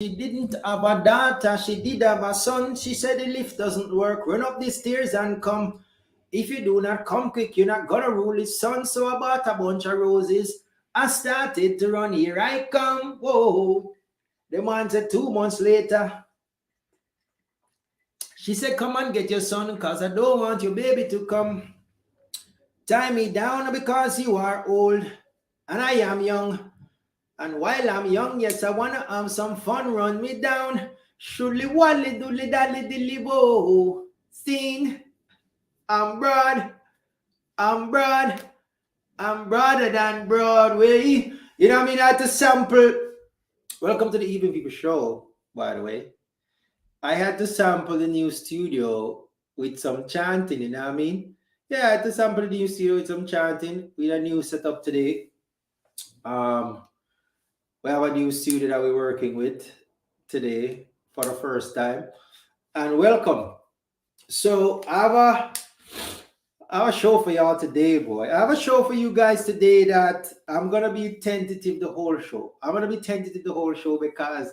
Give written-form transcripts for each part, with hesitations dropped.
She didn't have a daughter, she did have a son. She said the lift doesn't work. Run up the stairs and come. If you do not come quick, you're not gonna rule his son. So I bought a bunch of roses. I started to run. Here I come. Whoa. The man said 2 months later, she said, come and get your son because I don't want your baby to come. Tie me down because you are old and I am young. And while I'm young, yes, I wanna have some fun. Run me down. Shully wally doodly dally dilly bo. Sing. I'm broad. I'm broad. I'm broader than Broadway. You know what I mean? I had to sample. Welcome to the Even People Show, by the way. I had to sample the new studio with some chanting, you know what I mean? Yeah, I had to sample the new studio with some chanting. We had a new setup today. Um, we have a new studio that we're working with today for the first time. And welcome. So I have a show for y'all today, boy. I have a show for you guys today that I'm gonna be tentative the whole show. I'm gonna be tentative the whole show because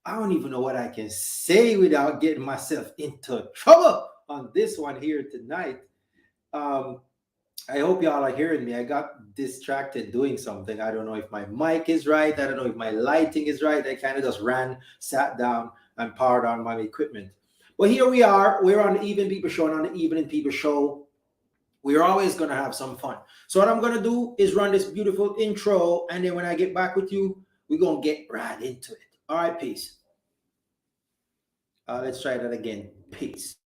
I don't even know what I can say without getting myself into trouble on this one here tonight. Um, I hope y'all are hearing me. I got distracted doing something. I don't know if my mic is right. I don't know if my lighting is right. I kind of just ran, sat down, and powered on my equipment. But here we are. We're on the Even People Show, and on the Evening People Show, we're always going to have some fun. So what I'm going to do is run this beautiful intro, and then when I get back with you, we're going to get right into it. All right, peace. Let's try that again. Peace.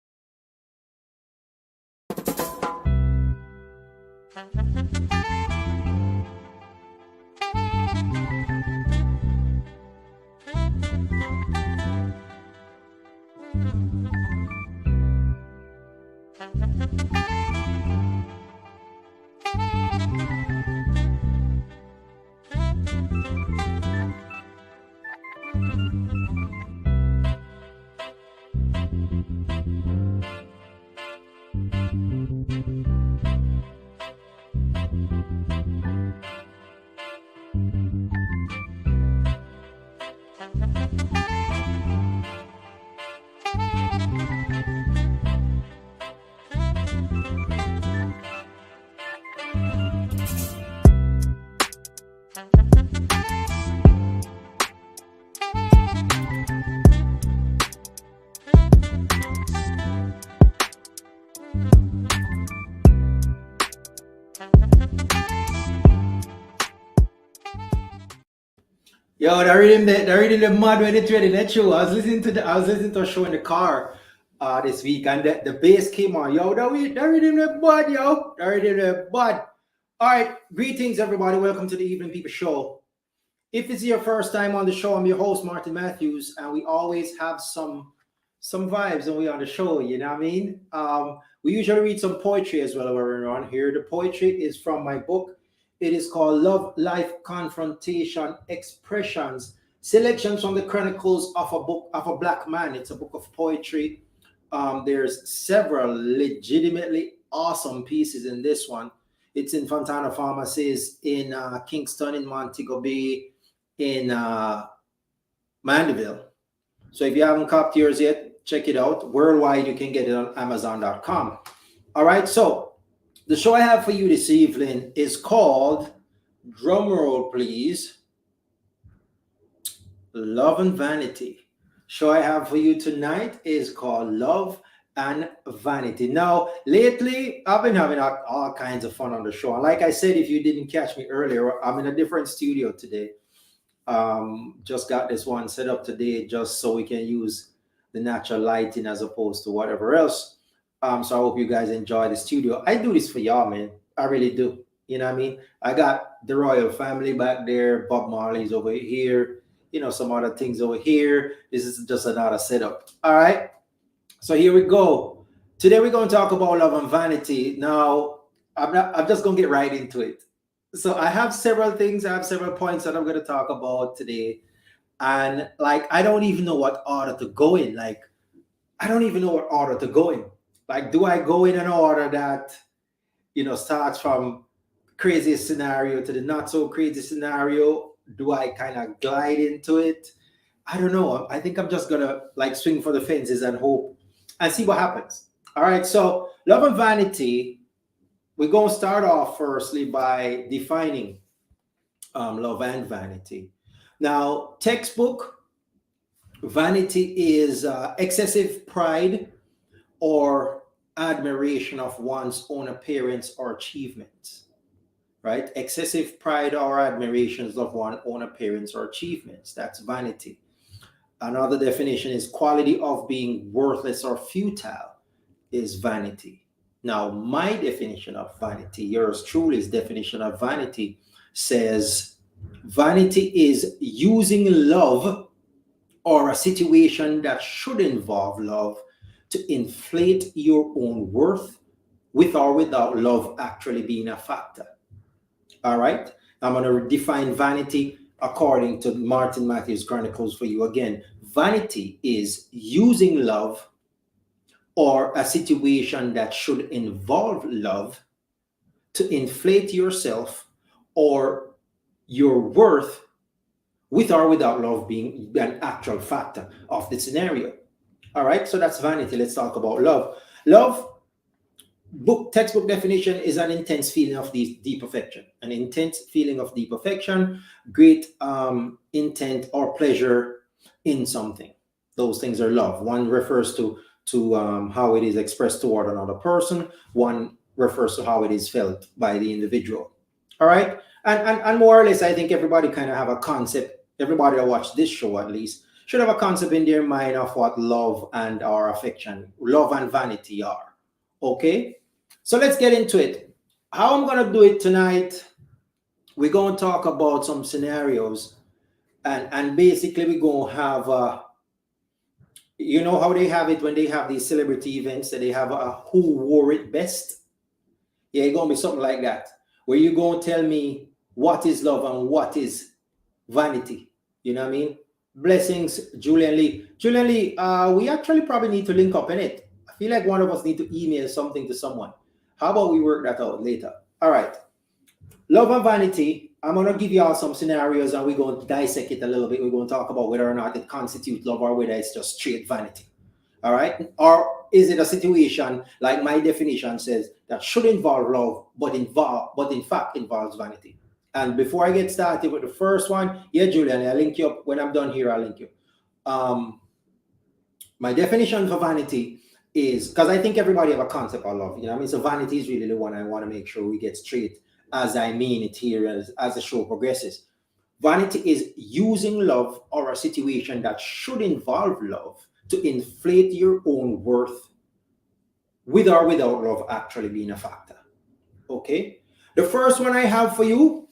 Yo, the mud when it's ready. That show. I was listening to a show in the car this week, and the bass came on. Yo, that rhythm the bud, yo. That rhythm the bud. All right, greetings everybody. Welcome to the Evening People Show. If it's your first time on the show, I'm your host Martin Matthews, and we always have some vibes when we on the show. You know what I mean? We usually read some poetry as well when we're on here. The poetry is from my book. It is called Love, Life, Confrontation, Expressions, Selections from the Chronicles of a Black Man. It's a book of poetry. There's several legitimately awesome pieces in this one. It's in Fontana Pharmacies, in Kingston, in Montego Bay, in Mandeville. So if you haven't copied yours yet, check it out. Worldwide, you can get it on Amazon.com. All right, so the show I have for you this evening is called, drumroll please, Love and Vanity. Show I have for you tonight is called Love and Vanity. Now, lately, I've been having all kinds of fun on the show. And like I said, if you didn't catch me earlier, I'm in a different studio today. Just got this one set up today just so we can use the natural lighting as opposed to whatever else. So I hope you guys enjoy the studio. I do this for y'all, man. I really do. You know what I mean? I got the royal family back there. Bob Marley's over here. You know, some other things over here. This is just another setup. All right. So here we go. Today we're going to talk about love and vanity. Now, I'm just going to get right into it. So I have several things. I have several points that I'm going to talk about today. And like, I don't even know what order to go in. Like, I don't even know what order to go in. Like, do I go in an order that, you know, starts from craziest scenario to the not so crazy scenario? Do I kind of glide into it? I don't know. I think I'm just gonna like swing for the fences and hope and see what happens. All right. So love and vanity. We're gonna start off firstly by defining love and vanity. Now, textbook vanity is excessive pride or admiration of one's own appearance or achievements, right? Excessive pride or admirations of one's own appearance or achievements. That's vanity. Another definition is quality of being worthless or futile is vanity. Now, my definition of vanity, yours truly's definition of vanity, says vanity is using love or a situation that should involve love to inflate your own worth with or without love actually being a factor. All right. I'm going to define vanity according to Martin Matthews Chronicles for you again. Vanity is using love or a situation that should involve love to inflate yourself or your worth with or without love being an actual factor of the scenario. All right, so that's vanity. Let's talk about love. Love, book textbook definition, is an intense feeling of deep affection. An intense feeling of deep affection, great intent or pleasure in something. Those things are love. One refers to how it is expressed toward another person. One refers to how it is felt by the individual. All right, and more or less, I think everybody kind of have a concept. Everybody that watch this show, at least, should have a concept in their mind of what love and our affection, love and vanity are. Okay, so let's get into it. How I'm gonna do it tonight, we're gonna talk about some scenarios, and basically we're gonna have you know how they have it when they have these celebrity events that they have a who wore it best. Yeah, it's gonna be something like that, where you're gonna tell me what is love and what is vanity. You know what I mean? Blessings, Julian Lee. Julian Lee, we actually probably need to link up in it. I feel like one of us need to email something to someone. How about we work that out later? All right. Love and vanity. I'm going to give you all some scenarios and we're going to dissect it a little bit. We're going to talk about whether or not it constitutes love or whether it's just straight vanity. All right. Or is it a situation like my definition says that should involve love, but in fact involves vanity? And before I get started with the first one, yeah, Julian, I'll link you up. When I'm done here, I'll link you. My definition for vanity is, because I think everybody have a concept of love, you know what I mean? So vanity is really the one I want to make sure we get straight as I mean it here as the show progresses. Vanity is using love or a situation that should involve love to inflate your own worth with or without love actually being a factor. Okay? The first one I have for you,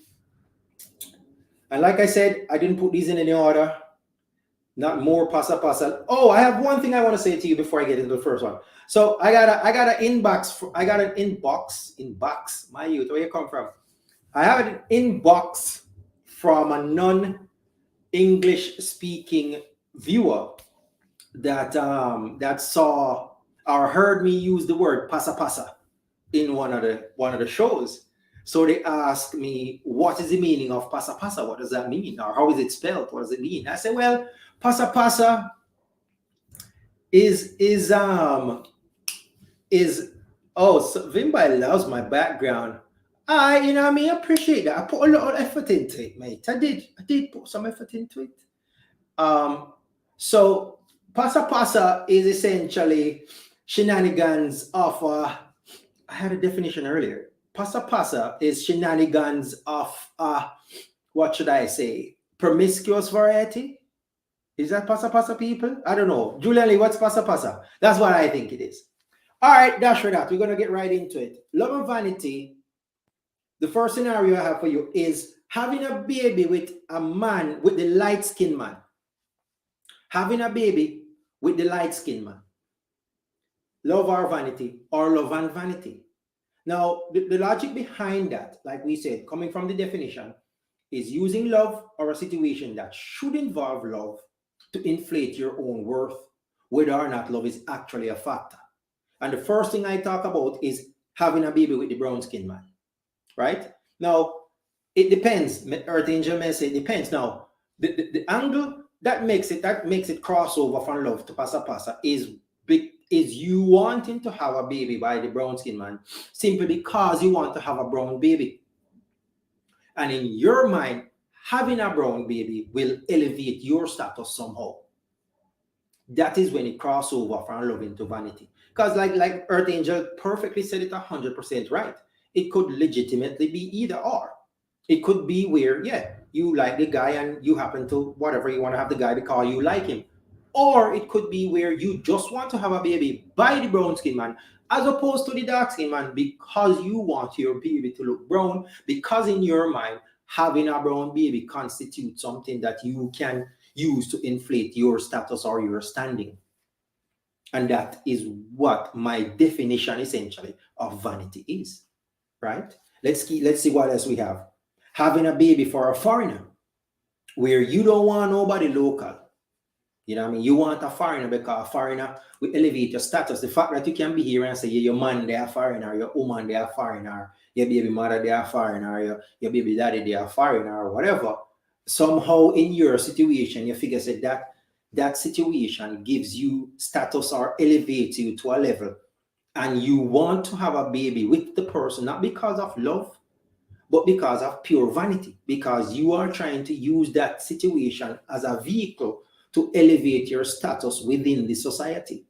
and like I said, I didn't put these in any order. Not more pasa. Oh, I have one thing I want to say to you before I get into the first one. So I got an inbox. My youth, where you come from? I have an inbox from a non-English speaking viewer that that saw or heard me use the word pasa in one of the shows. So they asked me, what is the meaning of pasa? What does that mean? Or how is it spelled? What does it mean? I said, well, pasa is oh, so Vimba loves my background. You know what I mean? I appreciate that. I put a lot of effort into it, mate. I did put some effort into it. So pasa is essentially shenanigans of I had a definition earlier. Pasa is shenanigans of what should I say? Promiscuous variety? Is that pasa people? I don't know. Julian Lee, what's pasa? That's what I think it is. All right, that's for that. We're gonna get right into it. Love and vanity. The first scenario I have for you is having a baby with a man, with the light-skinned man. Having a baby with the light-skinned man. Love or vanity, or love and vanity. Now, the logic behind that, like we said, coming from the definition, is using love or a situation that should involve love to inflate your own worth, whether or not love is actually a factor. And the first thing I talk about is having a baby with the brown-skinned man. Right? Now, it depends. Earth Angel may say it depends. Now, the angle that makes it crossover from love to pasa pasa is big, is you wanting to have a baby by the brown skin man simply because you want to have a brown baby. And in your mind, having a brown baby will elevate your status somehow. That is when it crosses over from love into vanity. Because like Earth Angel perfectly said it 100% right. It could legitimately be either or. It could be where, yeah, you like the guy and you happen to, whatever, you want to have the guy because you like him. Or it could be where you just want to have a baby by the brown skin man as opposed to the dark skin man because you want your baby to look brown, because in your mind, having a brown baby constitutes something that you can use to inflate your status or your standing. And that is what my definition essentially of vanity is, right? Let's see what else we have. Having a baby for a foreigner, where you don't want nobody local. You know what I mean? You want a foreigner because a foreigner will elevate your status. The fact that you can be here and say, yeah, your man, they are foreigner, your woman, they are foreigner, your baby mother, they are foreigner, your baby daddy, they are foreigner, or whatever. Somehow in your situation, you figure that that situation gives you status or elevates you to a level. And you want to have a baby with the person, not because of love, but because of pure vanity, because you are trying to use that situation as a vehicle to elevate your status within the society.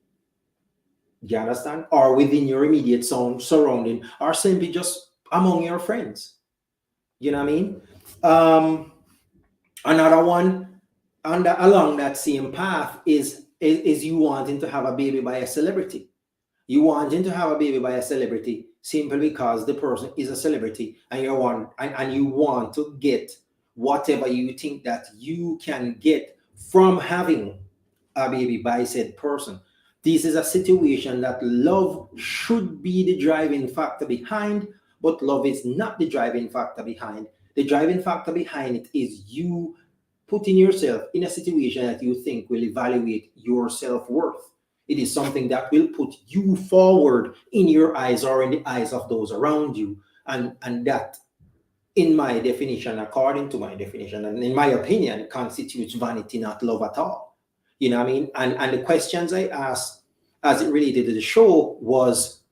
Do you understand? Or within your immediate surrounding, or simply just among your friends. You know what I mean? Another one along that same path is you wanting to have a baby by a celebrity. You wanting to have a baby by a celebrity simply because the person is a celebrity, and you want to get whatever you think that you can get from having a baby by said person. This is a situation that love should be the driving factor behind, but love is not the driving factor behind. The driving factor behind it is you putting yourself in a situation that you think will evaluate your self-worth. It is something that will put you forward in your eyes or in the eyes of those around you. And that, in my definition, according to my definition, and in my opinion, constitutes vanity, not love at all. You know what I mean? And the questions I asked as it related to the show was,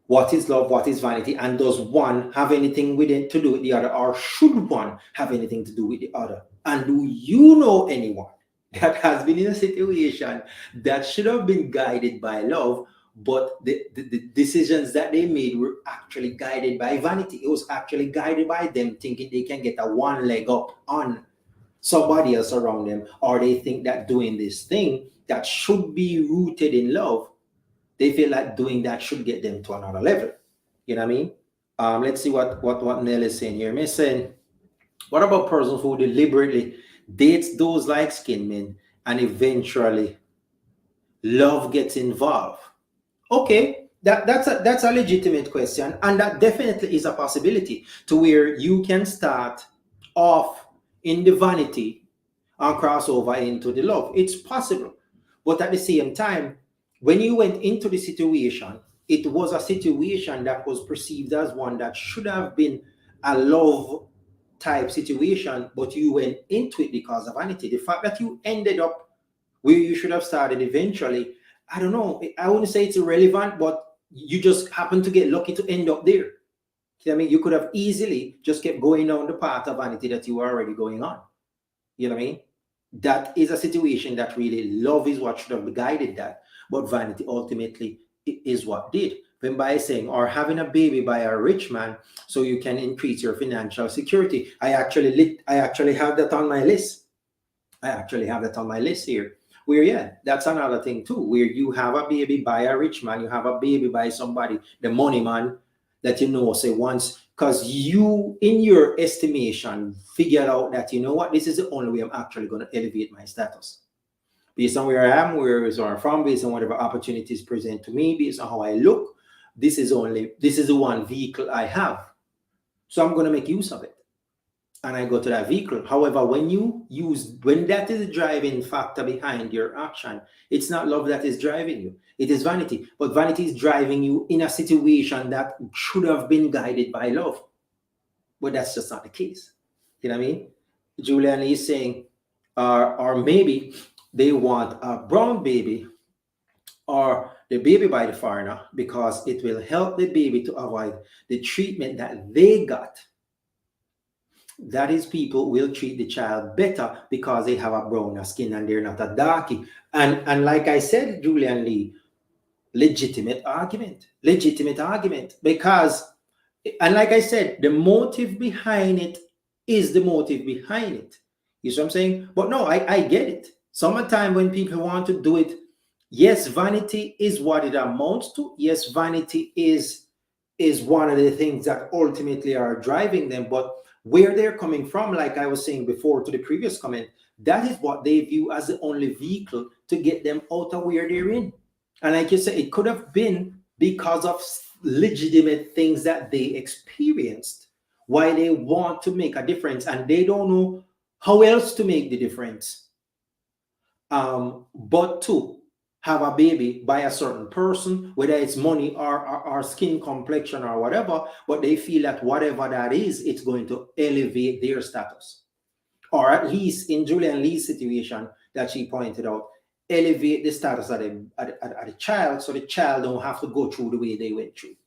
what is love? What is vanity? And does one have anything with it to do with the other? Or should one have anything to do with the other? And do you know anyone that has been in a situation that should have been guided by love, but the decisions that they made were actually guided by vanity? It was actually guided by them thinking they can get a one leg up on somebody else around them, or they think that doing this thing that should be rooted in love, they feel like doing that should get them to another level. You know what I mean? Let's see what Nell is saying here. Miss saying, what about persons who deliberately dates those light skinned men and eventually love gets involved? Okay, that's a legitimate question, and that definitely is a possibility to where you can start off in the vanity and cross over into the love. It's possible, but at the same time, when you went into the situation, it was a situation that was perceived as one that should have been a love type situation, but you went into it because of vanity. The fact that you ended up where you should have started eventually, I don't know, I wouldn't say it's irrelevant, but you just happen to get lucky to end up there. I mean, you could have easily just kept going down the path of vanity that you were already going on. You know what I mean? That is a situation that really love is what should have guided that, but vanity ultimately is what did. When by saying, or having a baby by a rich man so you can increase your financial security, I actually have that on my list. I actually have that on my list here. Where, yeah, that's another thing too, where you have a baby by a rich man, you have a baby by somebody, the money man, that you know, say once, because you, in your estimation, figured out that, you know what, this is the only way I'm actually going to elevate my status. Based on where I am, where I'm from, based on whatever opportunities present to me, based on how I look, this is the one vehicle I have. So I'm going to make use of it. And I go to that vehicle. However, when that is the driving factor behind your action, it's not love that is driving you. It is vanity. But vanity is driving you in a situation that should have been guided by love. But that's just not the case. You know what I mean? Julian is saying, or maybe they want a brown baby or the baby by the foreigner because it will help the baby to avoid the treatment that they got. That is, people will treat the child better because they have a browner skin and they're not a darkie. And like I said, Julian Lee, legitimate argument, because, and like I said, the motive behind it is the motive behind it. You see what I'm saying? But no, I get it. Sometimes when people want to do it, yes, vanity is what it amounts to. Yes, vanity is one of the things that ultimately are driving them. But where they're coming from, like I was saying before to the previous comment, that is what they view as the only vehicle to get them out of where they're in. And like you said, it could have been because of legitimate things that they experienced, why they want to make a difference and they don't know how else to make the difference. But to have a baby by a certain person, whether it's money or skin complexion or whatever, but they feel that whatever that is, it's going to elevate their status. Or at least in Julian Lee's situation that she pointed out, elevate the status of the child so the child don't have to go through the way they went through.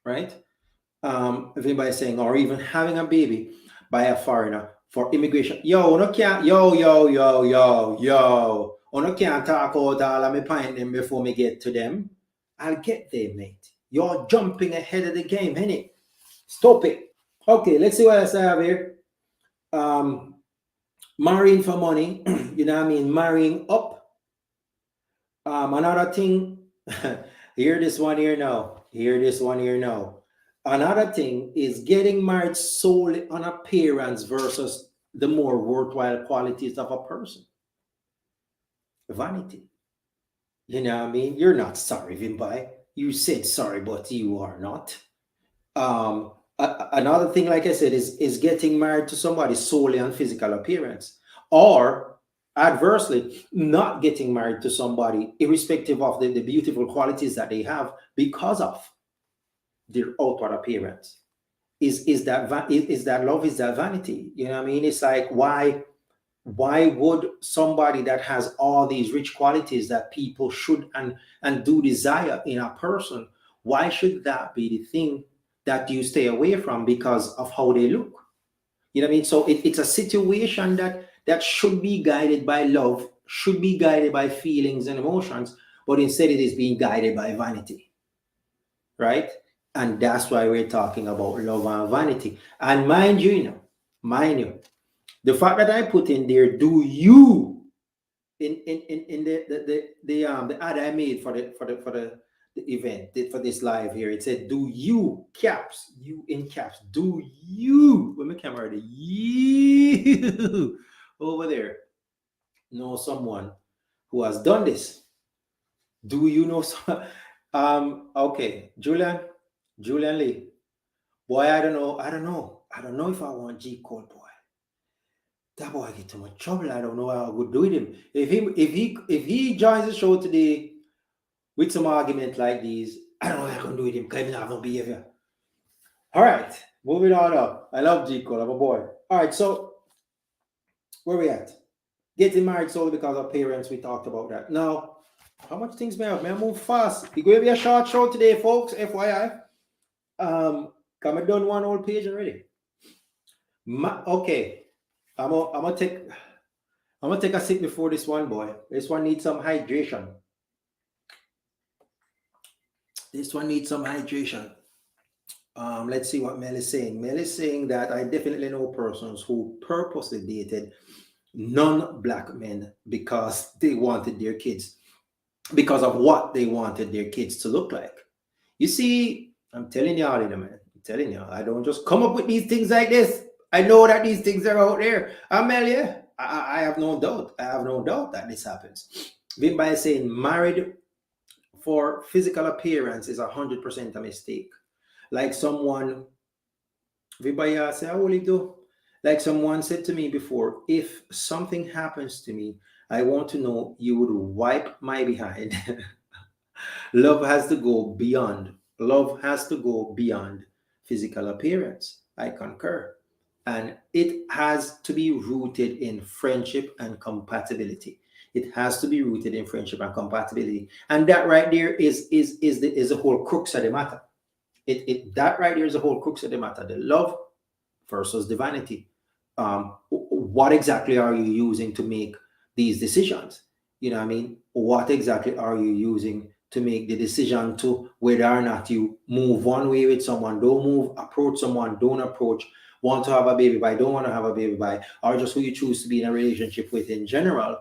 Right? If anybody's saying, or even having a baby by a foreigner for immigration. Yo, no can't, no can't talk out all of me point them before me get to them. I'll get there, mate. You're jumping ahead of the game, innit? Stop it. Okay, let's see what else I have here. Marrying for money, you know what I mean? Marrying up. Another thing, hear this one here now. Another thing is getting married solely on appearance versus the more worthwhile qualities of a person. Vanity. You know what I mean? You're not sorry, Vimbai. You said sorry, but you are not. Another thing, like I said, is getting married to somebody solely on physical appearance, or adversely, not getting married to somebody irrespective of the beautiful qualities that they have because of their outward appearance. Is that love? Is that vanity? You know what I mean? It's like, why would somebody that has all these rich qualities that people should and do desire in a person, why should that be the thing that you stay away from because of how they look? You know what I mean? So it's a situation that should be guided by love, should be guided by feelings and emotions, but instead it is being guided by vanity, right? And that's why we're talking about love and vanity. And mind you, the fact that I put in there, do you, in the ad I made for the event, for this live here, it said, do you, caps, you in caps, do you, with my camera ready, you over there know someone who has done this? Do you know some? Okay, Julian Lee, boy, I don't know if I want G Code, boy. That boy get too much trouble. I don't know how I would do with him. If he joins the show today with some argument like these, I don't know what I can do with him because he have no behavior. All right, moving on up. I love G Code, I'm a boy. All right, so where we at? Getting married solely because of parents. We talked about that. Now, how much things may I have? May I move fast? It's going to be a short show today, folks. FYI. Come I done one whole page already. Okay. I'm gonna take a sip before this one, boy. This one needs some hydration. Let's see what Mel is saying. Mel is saying that I definitely know persons who purposely dated non-black men because they wanted their kids, because of what they wanted their kids to look like. You see, I'm telling y'all, man. I'm telling y'all, I don't just come up with these things like this. I know that these things are out there. Amelia, I have no doubt. I have no doubt that this happens. Vimba is saying married for physical appearance is 100% a mistake. Like someone, Vimba say, how will you do? Like someone said to me before, if something happens to me, I want to know you would wipe my behind. Love has to go beyond. Love has to go beyond physical appearance. I concur. And it has to be rooted in friendship and compatibility. It has to be rooted in friendship and compatibility. And that right there is the whole crux of the matter. That right there is the whole crux of the matter. The love versus the vanity. What exactly are you using to make these decisions? You know what I mean? What exactly are you using to make the decision to whether or not you move one way with someone, don't move, approach someone, don't approach, want to have a baby by, don't want to have a baby by, or just who you choose to be in a relationship with in general?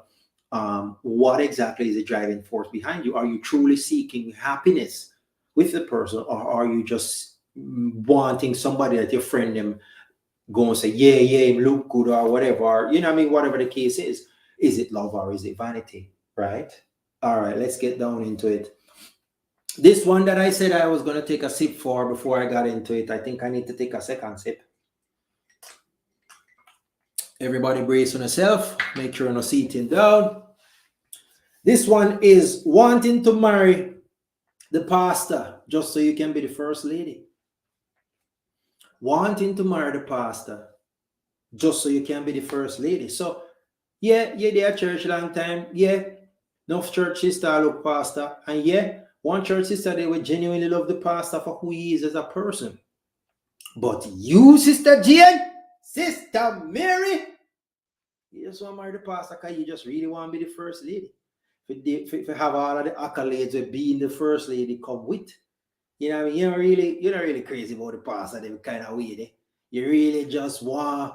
What exactly is the driving force behind you? Are you truly seeking happiness with the person, or are you just wanting somebody that your friend them go and say, yeah, yeah, look good or whatever, you know what I mean? Whatever the case is. Is it love or is it vanity? Right? All right, let's get down into it. This one that I said I was going to take a sip for before I got into it, I think I need to take a second sip. Everybody brace on yourself. Make sure you're not sitting down. This one is wanting to marry the pastor just so you can be the first lady. Wanting to marry the pastor just so you can be the first lady. So, yeah, you're there at church a long time. Yeah, enough church sister look pastor. And yeah, one church sister, they would genuinely love the pastor for who he is as a person. But you, Sister Jane, Sister Mary, you just want to marry the pastor because you just really want to be the first lady. If you have all of the accolades of being the first lady come with. You know what I mean? You're not really crazy about the pastor, they kind of weird. You really just want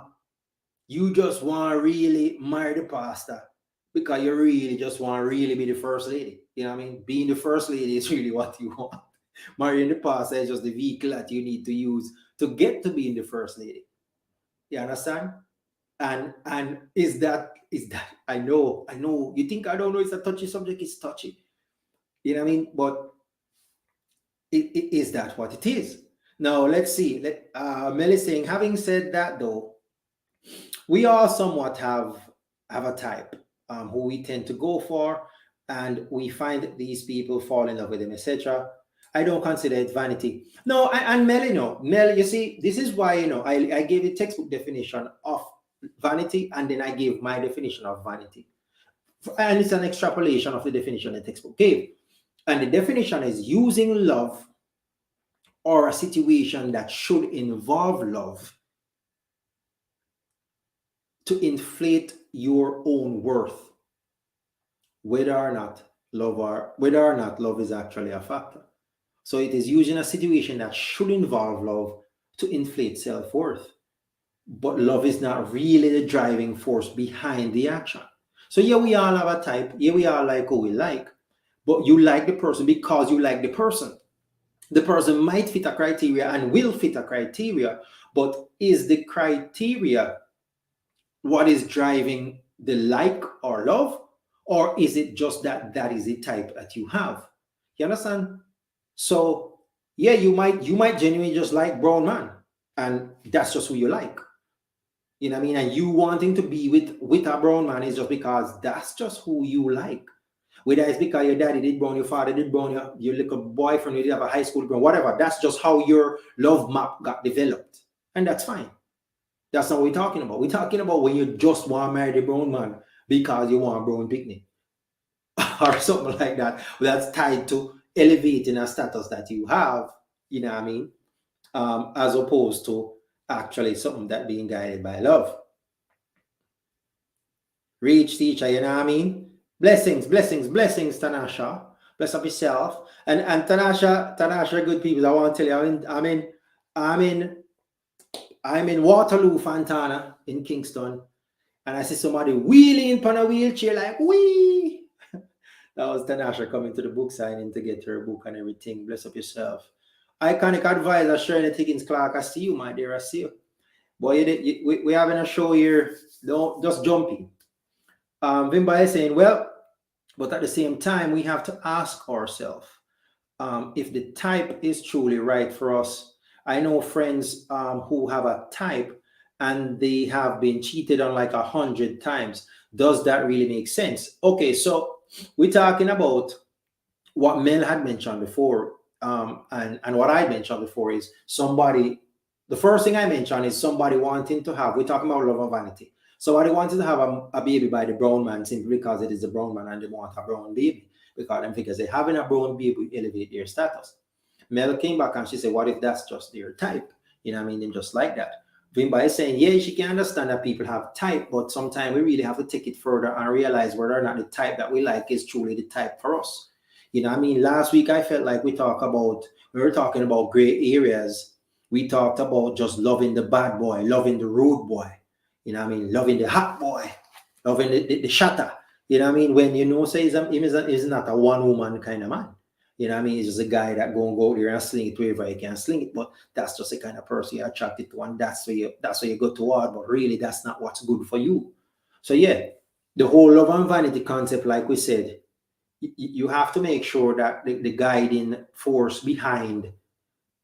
to really marry the pastor because you really just want to really be the first lady. You know what I mean? Being the first lady is really what you want. Marrying the pastor is just the vehicle that you need to use to get to being the first lady. You understand? And is that I know you think I don't know it's a touchy subject, it's touchy. You know what I mean? But is that what it is? Now let's see. Mel is saying, having said that though, we all somewhat have a type who we tend to go for, and we find these people fall in love with them, etc. I don't consider it vanity. No, and Mel, Mel, you see, this is why, I gave a textbook definition of vanity, and then I gave my definition of vanity. And it's an extrapolation of the definition the textbook gave. And the definition is using love or a situation that should involve love to inflate your own worth, whether or not love is actually a factor. So it is using a situation that should involve love to inflate self-worth. But love is not really the driving force behind the action. So yeah, we all have a type. Yeah, we all like who we like. But you like the person because you like the person. The person might fit a criteria and will fit a criteria, but is the criteria what is driving the like or love? Or is it just that is the type that you have? You understand? So yeah, you might genuinely just like brown man, and that's just who you like. You know what I mean? And you wanting to be with a brown man is just because that's just who you like. Whether it's because your daddy did brown, your father did brown, your little boyfriend, you did have a high school brown, whatever. That's just how your love map got developed. And that's fine. That's not what we're talking about. We're talking about when you just want to marry the brown man because you want a brown picnic or something like that. That's tied to elevating a status that you have, you know what I mean? As opposed to actually something that being guided by love. Reach teacher, you know what I mean? Blessings, Tanasha. Bless up yourself. And Tanasha, good people, I want to tell you, I'm in Waterloo, Fontana, in Kingston, and I see somebody wheeling on a wheelchair like, wee. That was Tanasha coming to the book signing to get her book and everything. Bless up yourself. Iconic advisor, Shirley Higgins Clark, I see you, my dear, I see you. Boy, we having a show here. Don't just jumping. Vimba is saying, well, but at the same time, we have to ask ourselves if the type is truly right for us. I know friends who have a type and they have been cheated on like 100 times. Does that really make sense? Okay, so we're talking about what Mel had mentioned before, and what I mentioned before is somebody the first thing I mentioned is somebody wanting to have, we're talking about love and vanity. Somebody wanted to have a baby by the brown man simply because it is a brown man and they want a brown baby. Because them figures they having a brown baby will elevate their status. Mel came back and she said, what if that's just their type? You know what I mean? Them just like that. Vimba is saying, yeah, she can understand that people have type, but sometimes we really have to take it further and realize whether or not the type that we like is truly the type for us. You know what I mean? Last week I felt like we were talking about gray areas. We talked about just loving the bad boy, loving the rude boy, you know what I mean? Loving the hot boy, loving the shatter. You know what I mean? When you know, say he's not a one woman kind of man. You know what I mean? He's just a guy that go out there and sling it wherever he can sling it. But that's just the kind of person you're attracted to, and that's where you go toward. But really, that's not what's good for you. So yeah, the whole love and vanity concept, like we said, you have to make sure that the guiding force behind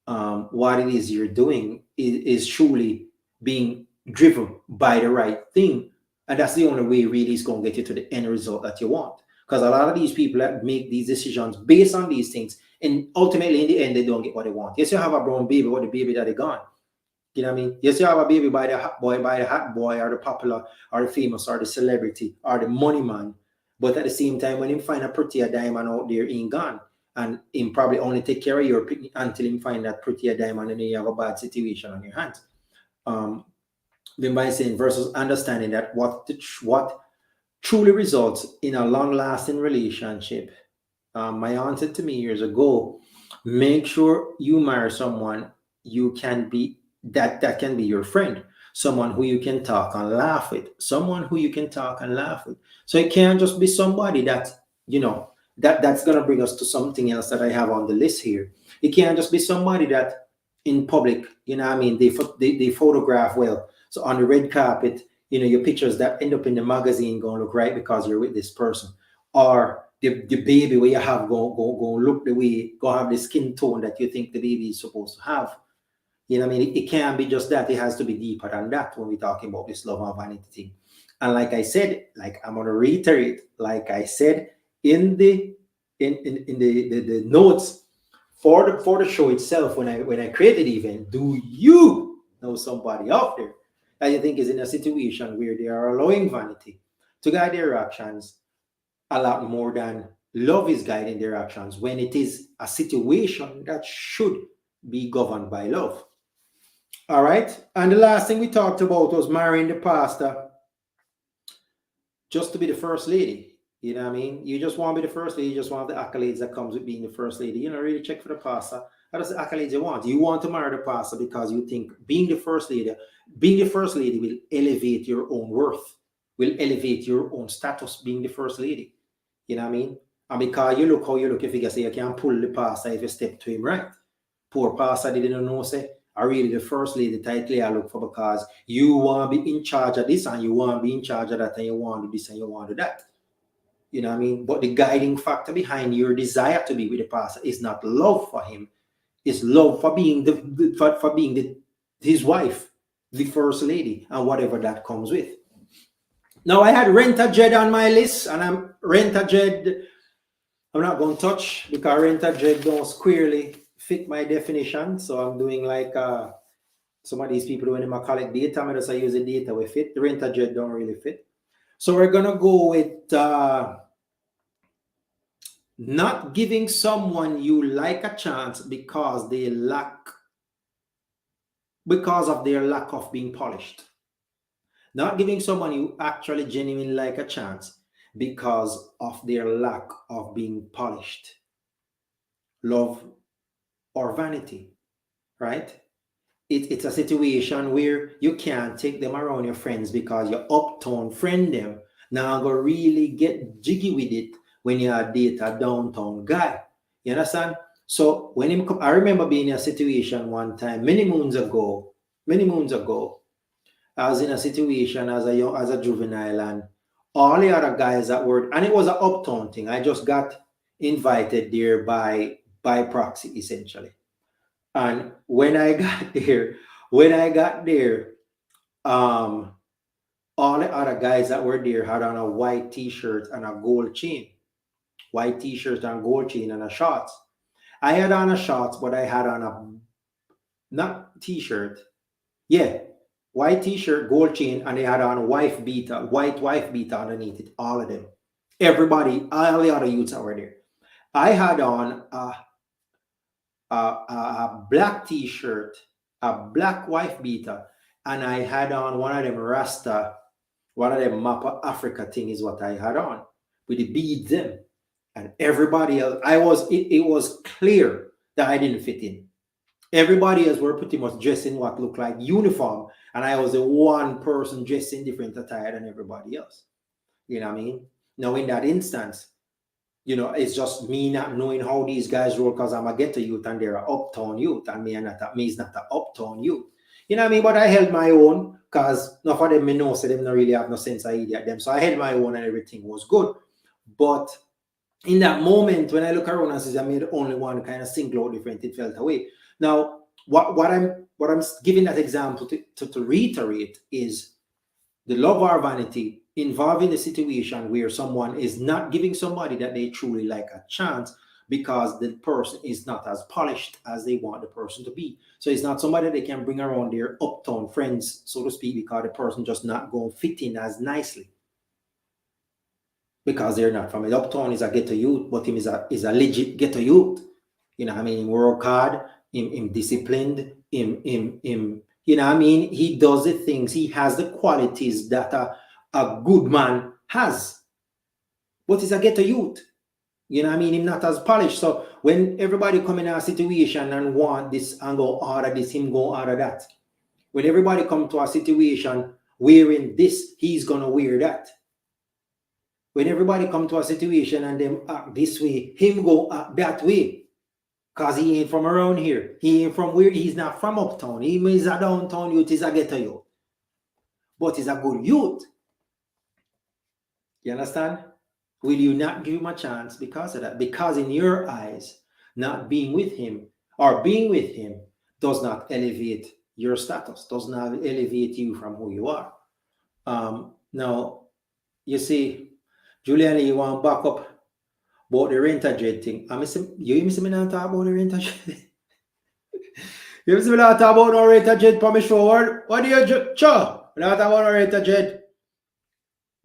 what it is you're doing is truly being driven by the right thing. And that's the only way really is going to get you to the end result that you want. Because a lot of these people that make these decisions based on these things, and ultimately in the end, they don't get what they want. Yes, you have a brown baby, but the baby that they gone. You know what I mean? Yes, you have a baby by the hot boy, or the popular, or the famous, or the celebrity, or the money man. But at the same time, when you find a prettier diamond out there, he ain't gone. And him probably only take care of your picnic until him find that prettier diamond and then you have a bad situation on your hands. Um, then by saying versus understanding that what truly results in a long-lasting relationship. My aunt said to me years ago, make sure you marry someone you can be that can be your friend, someone who you can talk and laugh with, someone who you can talk and laugh with. So it can't just be somebody that you know that's gonna bring us to something else that I have on the list here. It can't just be somebody that in public, you know what I mean, they photograph well. So on the red carpet, your pictures that end up in the magazine gonna look right because you're with this person. Or the baby where you have go look the way, go have the skin tone that you think the baby is supposed to have. You know what I mean? It can't be just that. It has to be deeper than that when we're talking about this love and vanity thing. And like I said, like I'm gonna reiterate, like I said in the notes for the show itself, when I created the event, do you know somebody out there that you think is in a situation where they are allowing vanity to guide their actions a lot more than love is guiding their actions, when it is a situation that should be governed by love? All right. And the last thing we talked about was marrying the pastor just to be the first lady. You know what I mean? You just want to be the first lady. You just want the accolades that comes with being the first lady. You know, really check for the pastor. How does the accolades you want? You want to marry the pastor because you think being the first lady will elevate your own worth, will elevate your own status being the first lady. You know what I mean? And because you look how you look, you figure say you can pull the pastor if you step to him right. Poor pastor didn't know, say, I really the first lady title I look for because you want to be in charge of this and you want to be in charge of that and you want to do this and you want to do that. You know what I mean? But the guiding factor behind your desire to be with the pastor is not love for him. It's love for being his wife, the first lady, and whatever that comes with. Now I had Rent a Jed on my list, and I'm not going to touch because Rent a Jed don't squarely fit my definition. So I'm doing like some of these people when they collect data, I just use the data with fit. The Rent a Jed don't really fit. So we're gonna go with not giving someone you like a chance because of their lack of being polished. Not giving someone you actually genuinely like a chance because of their lack of being polished. Love or vanity, right? It's a situation where you can't take them around your friends because your uptown friend them now go really get jiggy with it when you are date a downtown guy. You understand? So when him come, I remember being in a situation one time many moons ago. I was in a situation as a juvenile, and all the other guys that were, and it was an uptown thing. I just got invited there by proxy essentially. And when I got there, um, all the other guys that were there had on a white t-shirt and a gold chain, white t-shirt and gold chain and a shorts. I had on a shorts, but I had on a not t-shirt. Yeah, white t-shirt, gold chain, and they had on wife beater, white wife beater underneath it. All of them, everybody, all the other youths that were there. I had on a black t-shirt, a black wife beater, and I had on one of them Rasta, one of them map of Africa thing is what I had on with the beads them. And everybody else, it was clear that I didn't fit in. Everybody else were pretty much dressed in what looked like uniform, and I was the one person dressed in different attire than everybody else. You know what I mean? Now in that instance, it's just me not knowing how these guys roll because I'm a ghetto youth and they're an uptown youth, and me is not an uptown youth. You know what I mean? But I held my own because none of them me know, so them not really have no sense of idiot them. So I held my own and everything was good. But in that moment, when I look around and see I made only one kind of single out different, it felt away. Now, what I'm giving that example to reiterate is the love or vanity involving a situation where someone is not giving somebody that they truly like a chance because the person is not as polished as they want the person to be. So it's not somebody they can bring around their uptown friends, so to speak, because the person just not going to fit in as nicely because they're not from it. Uptown is a ghetto youth, but him is a legit ghetto youth. You know what I mean? He work hard, him disciplined, him you know what I mean? He does the things, he has the qualities that a good man has. But he's a ghetto youth. You know what I mean? Him not as polished. So when everybody come in a situation and want this and go order this, him go order that. When everybody come to a situation wearing this, he's gonna wear that. When everybody come to a situation and them act this way, him go act that way. Cause he ain't from around here. He ain't from where he's not from uptown. He is a downtown youth, he's a ghetto youth. But he's a good youth. You understand? Will you not give him a chance because of that? Because in your eyes, not being with him or being with him does not elevate your status, does not elevate you from who you are. Now, you see, Julian, you want to back up about the renter dread thing. You miss me not talk about the renter dread. You miss me not talk about no renter dread for me show. What do you show? Not about no renter dread.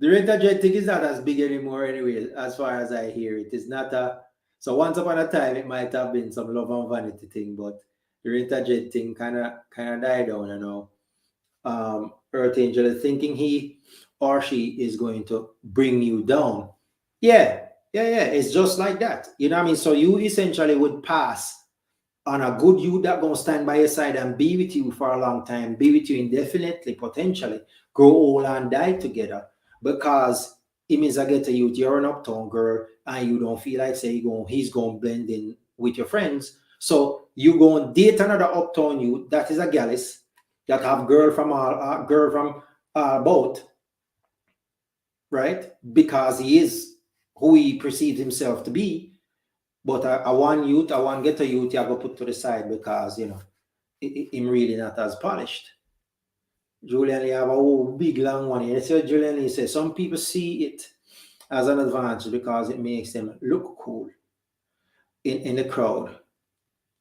The renter dread thing is not as big anymore anyway, as far as I hear. It is not a... So once upon a time, it might have been some love and vanity thing, but the renter dread thing kind of died down, you know. Earth Angel is thinking he or she is going to bring you down. Yeah. It's just like that. You know what I mean? So you essentially would pass on a good youth that gonna stand by your side and be with you for a long time, be with you indefinitely, potentially, grow old and die together. Because it means I get to youth, you're an uptown girl, and you don't feel like say he's gonna blend in with your friends. So you go and date another uptown youth that is a gallus that have girl from both, right? Because he is who he perceives himself to be. But a one youth, a one ghetto youth, you have to put to the side because him really not as polished. Julian, you have a whole big long one here. So Julian, he says some people see it as an advantage because it makes them look cool in the crowd.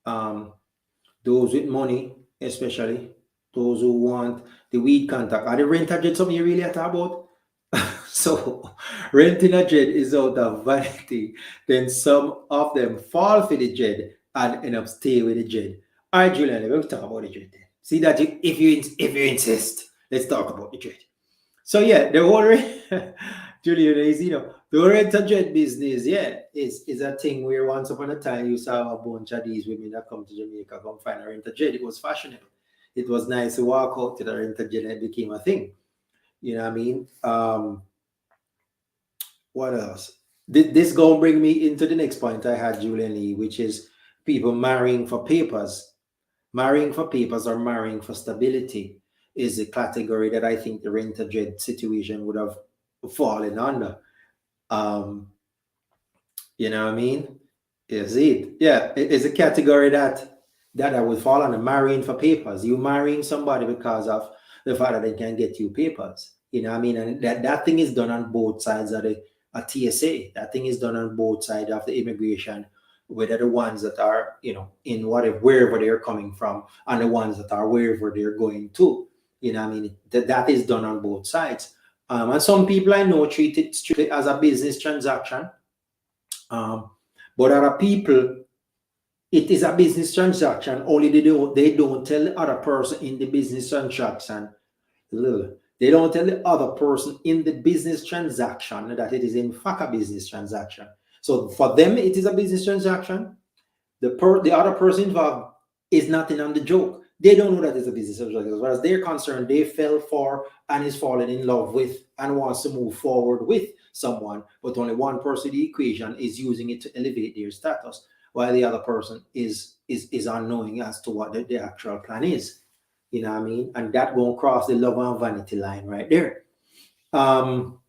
Those with money, especially those who want the weed contact. Are the renter dread something you really have to talk about? So renting a dread is out of vanity. Then some of them fall for the dread and end up stay with the dread. All right, Julian, we'll talk about the dread then. See that if you insist, let's talk about the dread. So yeah, the whole Julian is the renter dread business, is a thing where once upon a time you saw a bunch of these women that come to Jamaica come find a renter dread. It was fashionable. It was nice to walk out to the renter dread and it became a thing. You know what I mean? What else? This gonna bring me into the next point I had, Julian Lee, which is people marrying for papers. Marrying for papers or marrying for stability is a category that I think the renter dread situation would have fallen under. You know what I mean? Is it? Yeah, it's a category that I would fall under. Marrying for papers. You marrying somebody because of the fact that they can get you papers. You know what I mean? And that thing is done on both sides of the TSA. That thing is done on both sides of the immigration whether the ones that are, in whatever, wherever they're coming from, and the ones that are wherever they're going to. I mean, that is done on both sides. And some people I know treat it strictly as a business transaction. Um, but other people, it is a business transaction, only they don't tell the other person in the business transaction. They don't tell the other person in the business transaction that it is in fact a business transaction. So for them, it is a business transaction. The other person involved is not in on the joke. They don't know that it's a business transaction. As far as they're concerned, they fell for and is falling in love with and wants to move forward with someone, but only one person in the equation is using it to elevate their status, while the other person is unknowing as to what the actual plan is. You know what I mean? And that won't cross the love and vanity line right there. Um,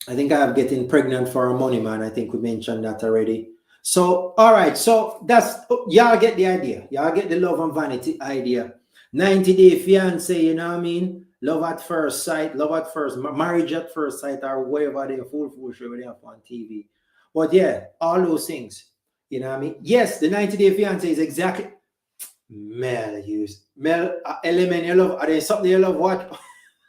I think I'm getting pregnant for a money man. I think we mentioned that already. So, all right. So that's, y'all get the idea. Y'all get the love and vanity idea. 90-day fiance, you know what I mean? Love at first sight, love at first, marriage at first sight, or whatever they full show they have on TV. But yeah, all those things. You know what I mean? Yes, the 90-day fiance is exactly Mel use. Mel, element you love, are there something you love watch?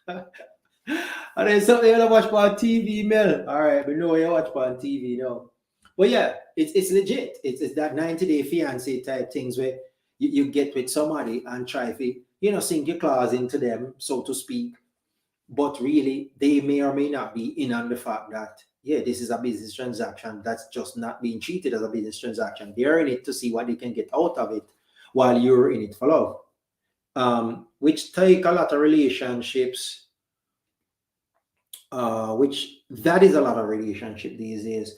Are there something you love watch on TV, Mel? All right, we know you watch on TV now. But yeah, it's legit. It's that 90-day fiance type things where you get with somebody and try to, sink your claws into them, so to speak. But really, they may or may not be in on the fact that, yeah, this is a business transaction that's just not being treated as a business transaction. They're in it to see what they can get out of it while you're in it for love. Which take a lot of relationships, which that is a lot of relationship these days.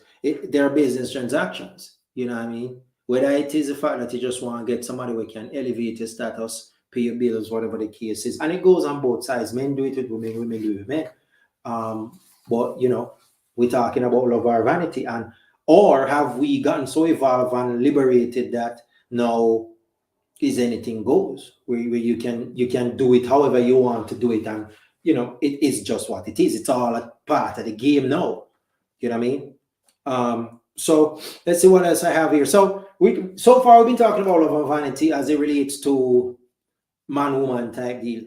They're business transactions. You know what I mean? Whether it is the fact that you just want to get somebody who can elevate your status, pay your bills, whatever the case is, and it goes on both sides. Men do it with women, women do it with men. But we're talking about love or vanity, and or have we gotten so evolved and liberated that now is anything goes, where you can do it however you want to do it, and it is just what it is. It's all a part of the game now. You know what I mean? So let's see what else I have here. So far we've been talking about love and vanity as it relates to man woman type deal.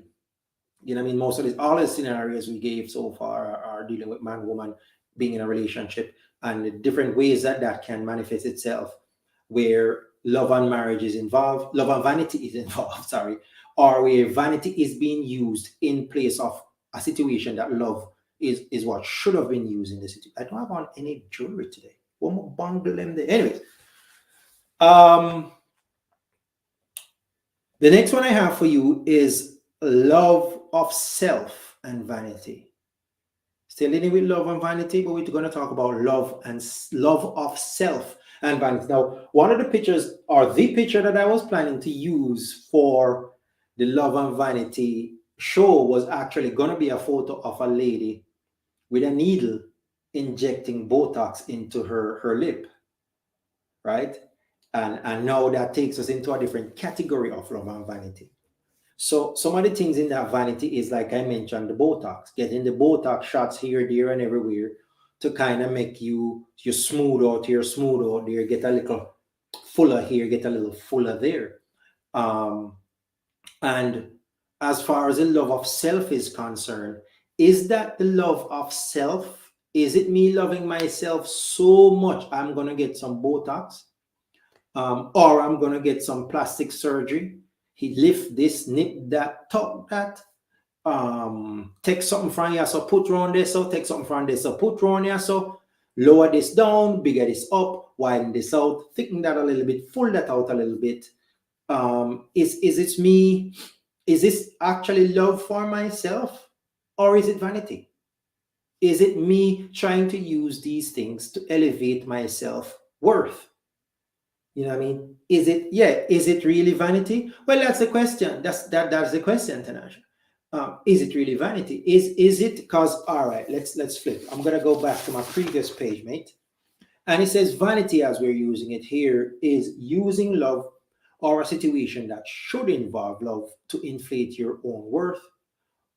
You know what I mean? Most of all the scenarios we gave so far are dealing with man woman being in a relationship, and the different ways that can manifest itself, where love and marriage is involved, love and vanity is involved, sorry, or where vanity is being used in place of a situation that love is what should have been used in the situation. I don't have on any jewelry today. One more bundle them there. Anyways, um, the next one I have for you is love of self and vanity. Still dealing with love and vanity, but we're going to talk about love of self and vanity. Now, one of the pictures, or the picture that I was planning to use for the love and vanity show, was actually going to be a photo of a lady with a needle injecting Botox into her lip, right? And now that takes us into a different category of love and vanity. So some of the things in that vanity is, like I mentioned, the Botox, getting the Botox shots here, there, and everywhere to kind of make you smooth out here, smooth out there, get a little fuller here, get a little fuller there. And as far as the love of self is concerned, is that the love of self? Is it me loving myself so much I'm going to get some Botox? Or I'm going to get some plastic surgery? He lift this, nip that, tuck that, take something from here, so put around this, so take something from this, so put around here, so lower this down, bigger this up, widen this out, thicken that a little bit, full that out a little bit. Is it me? Is this actually love for myself, or is it vanity? Is it me trying to use these things to elevate my self-worth? You know what I mean? Is it really vanity? Well, that's the question. That's the question, Tanasha. Is it really vanity? Is it because, all right, let's flip. I'm gonna go back to my previous page, mate. And it says vanity, as we're using it here, is using love or a situation that should involve love to inflate your own worth,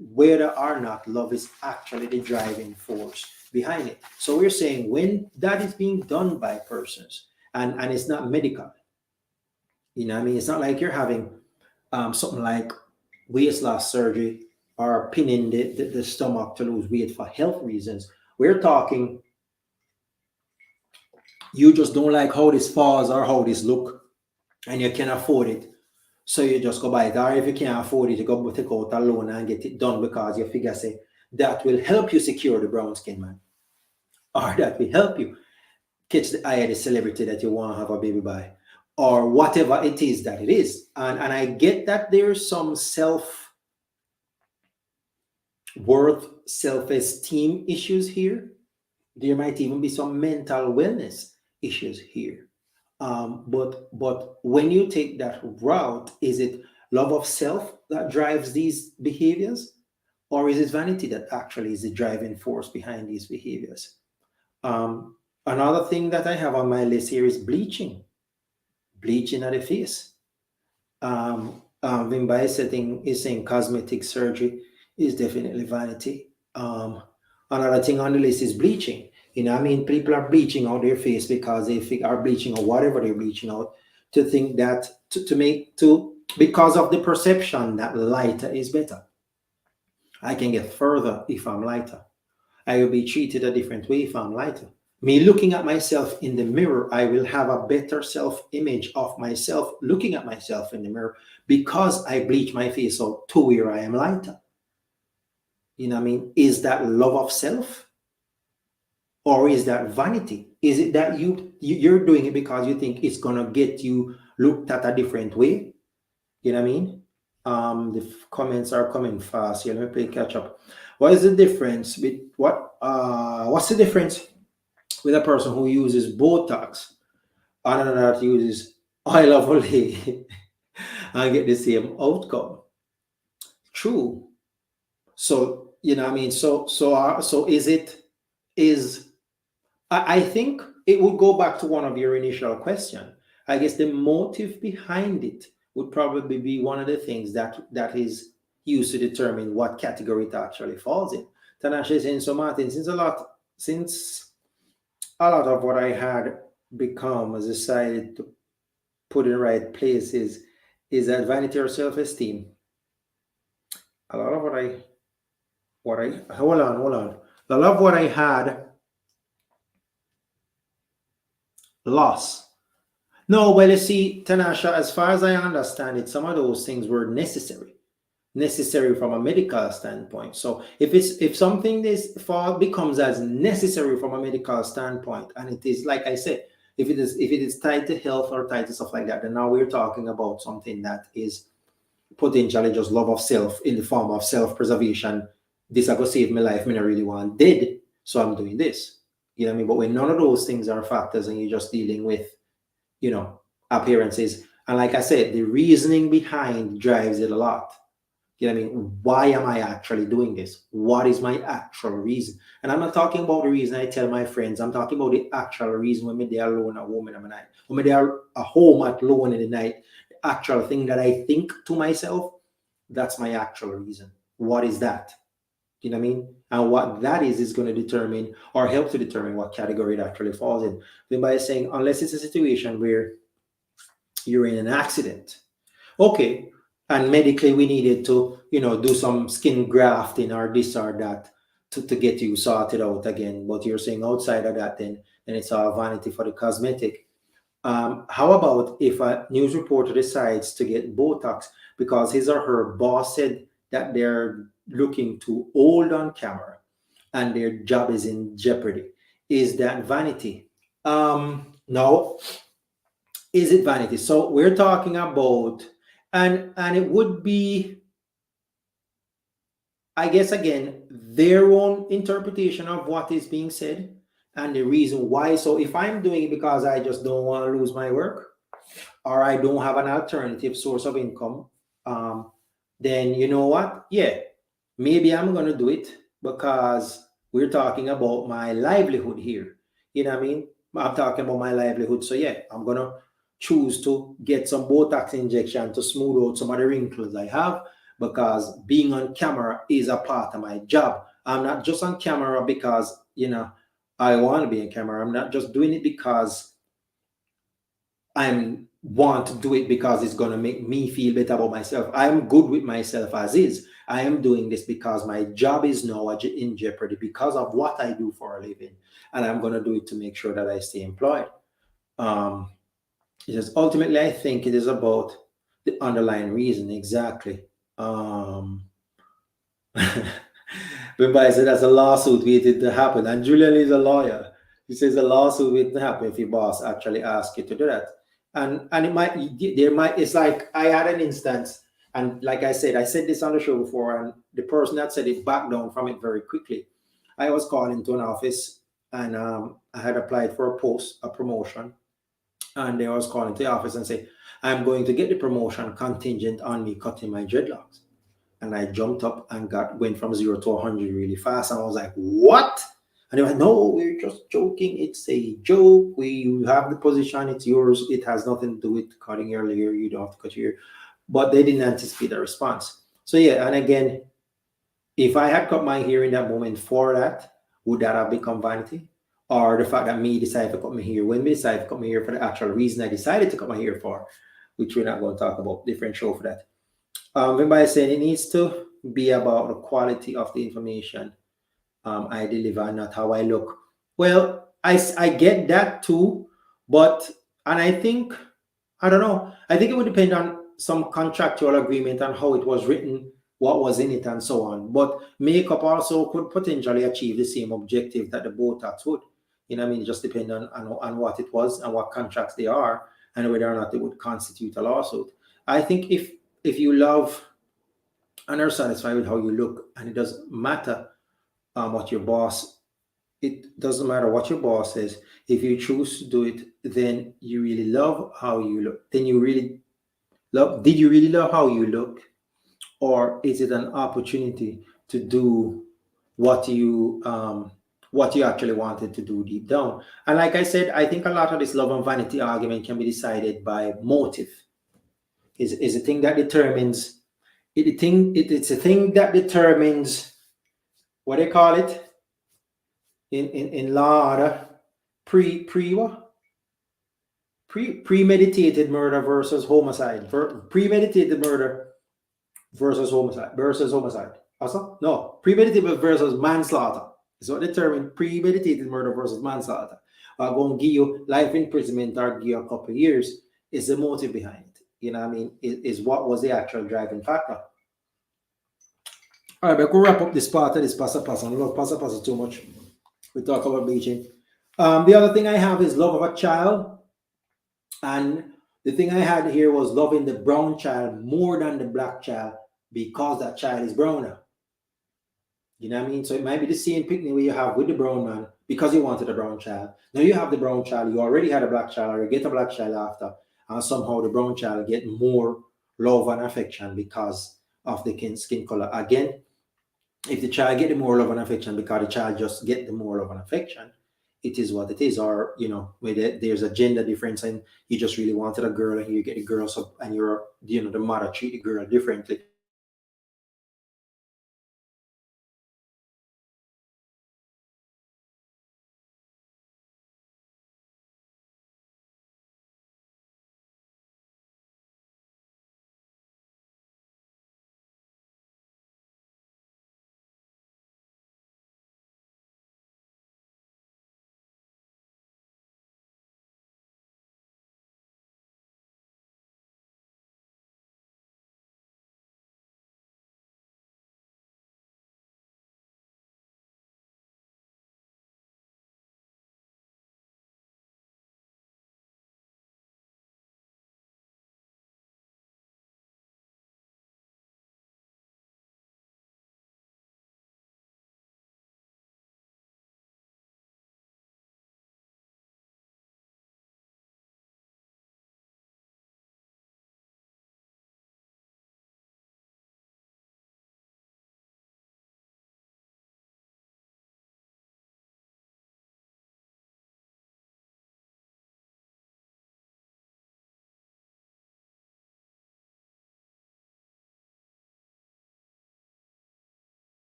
whether or not love is actually the driving force behind it. So we're saying when that is being done by persons, and it's not medical. You know what I mean? It's not like you're having something like weight loss surgery or pinning the stomach to lose weight for health reasons. We're talking you just don't like how this falls or how this look, and you can afford it. So you just go buy it. Or if you can't afford it, you go take out a loan and get it done because you figure say that will help you secure the brown skin man. Or that will help you catch the eye of the celebrity that you want to have a baby by. Or whatever it is that it is. And I get that there's some self worth, self-esteem issues here. There might even be some mental wellness issues here. But when you take that route, is it love of self that drives these behaviors, or is it vanity that actually is the driving force behind these behaviors? Another thing that I have on my list here is bleaching of the face. Vimbai setting is saying cosmetic surgery is definitely vanity. Another thing on the list is bleaching. You know, I mean, people are bleaching out their face because they are bleaching or whatever they're bleaching out to think that to make to because of the perception that lighter is better. I can get further if I'm lighter. I will be treated a different way if I'm lighter. Me looking at myself in the mirror, I will have a better self image of myself looking at myself in the mirror because I bleach my face out to where I am lighter. You know what I mean? Is that love of self? Or is that vanity? Is it that you're doing it because you think it's gonna get you looked at a different way? You know what I mean? The comments are coming fast here. Let me play catch up. What is the difference with what's the difference with a person who uses Botox and another that uses oil of Olay and get the same outcome? True. So you know what I mean. So is I think it would go back to one of your initial question. I guess the motive behind it would probably be one of the things that is used to determine what category it actually falls in. Tanasha is saying, so Martin, since a lot of what I had become has decided to put in the right places is that vanity or self-esteem. A lot of what I hold on. A lot of what I had lost. No, well, you see, Tanasha, as far as I understand it, some of those things were necessary from a medical standpoint. So if something becomes as necessary from a medical standpoint, and it is like I said, if it is tied to health or tied to stuff like that, then now we're talking about something that is potentially just love of self in the form of self-preservation. This I go save my life, I don't really want dead, so I'm doing this. You know what I mean? But when none of those things are factors and you're just dealing with appearances. And like I said, the reasoning behind drives it a lot. You know what I mean? Why am I actually doing this? What is my actual reason? And I'm not talking about the reason I tell my friends. I'm talking about the actual reason when they are alone at home in the night. When they are at home at alone in the night, the actual thing that I think to myself, that's my actual reason. What is that? You know what I mean? And what that is going to determine or help to determine what category it actually falls in. Then by saying, unless it's a situation where you're in an accident, okay, and medically we needed to, do some skin grafting or this or that to get you sorted out again. But you're saying outside of that, then it's all vanity for the cosmetic. How about if a news reporter decides to get Botox because his or her boss said that they're looking too old on camera and their job is in jeopardy? Is that vanity? No. Is it vanity? So we're talking about, and it would be, I guess, again, their own interpretation of what is being said and the reason why. So if I'm doing it because I just don't want to lose my work or I don't have an alternative source of income, then you know what? Yeah, maybe I'm going to do it because we're talking about my livelihood here. You know what I mean? I'm talking about my livelihood. So yeah, I'm going to choose to get some Botox injection to smooth out some of the wrinkles I have because being on camera is a part of my job. I'm not just on camera because, I want to be on camera. I'm not just doing it because I'm want to do it because it's going to make me feel better about myself. I'm good with myself as is. I am doing this because my job is now in jeopardy because of what I do for a living, and I'm going to do it to make sure that I stay employed. Um, because ultimately, I think it is about the underlying reason exactly. Um, Remember, I said that's a lawsuit waiting to happen, and Julian is a lawyer. He says a lawsuit waiting to happen if your boss actually asks you to do that. And it might there might it's like I had an instance, and like I said this on the show before, and the person that said it backed down from it very quickly. I was called into an office, and I had applied for a post, a promotion, and they was calling to the office and say, "I'm going to get the promotion contingent on me cutting my dreadlocks." And I jumped up and went from 0 to 100 really fast. And I was like, "What?" And they were like, "No, we're just joking. It's a joke. You have the position. It's yours. It has nothing to do with cutting your hair. You don't have to cut your hair." But they didn't anticipate the response. So yeah, and again, if I had cut my hair in that moment for that, would that have become vanity? Or the fact that me decided to cut my hair when me decided to cut my hair for the actual reason I decided to cut my hair for, which we're not going to talk about, different show for that. Everybody saying it needs to be about the quality of the information I deliver, not how I look. Well, I get that too, but, and I think, I don't know, I think it would depend on some contractual agreement and how it was written, what was in it, and so on. But makeup also could potentially achieve the same objective that the Botox would. You know what I mean? It just depends on what it was and what contracts they are and whether or not they would constitute a lawsuit. I think if you love and are satisfied with how you look, and it doesn't matter what your boss, it doesn't matter what your boss says. If you choose to do it, then you really love how you look. Then you really love. Did you really love how you look, or is it an opportunity to do what you actually wanted to do deep down? And like I said, I think a lot of this love and vanity argument can be decided by motive. Is a thing that determines it's a thing that determines what they call it in law order, what? Premeditated murder versus homicide. Premeditated murder versus homicide. Also, no, premeditated versus manslaughter. Is what determine premeditated murder versus manslaughter. Going to give you life imprisonment or give you a couple of years is the motive behind it. You know what I mean? Is what was the actual driving factor. All right, but we'll wrap up this part of this pasta pasta. I love pasta pasta too much. We talk about bleaching. The other thing I have is love of a child. And the thing I had here was loving the brown child more than the black child because that child is browner. You know what I mean? So it might be the same picnic where you have with the brown man because you wanted a brown child. Now you have the brown child, you already had a black child, or you get a black child after, and somehow the brown child get more love and affection because of the skin color. Again, if the child get the more love and affection because the child just get the more love and affection, it is what it is. Or where there's a gender difference and you just really wanted a girl and you get a girl, so and you're the mother treat the girl differently.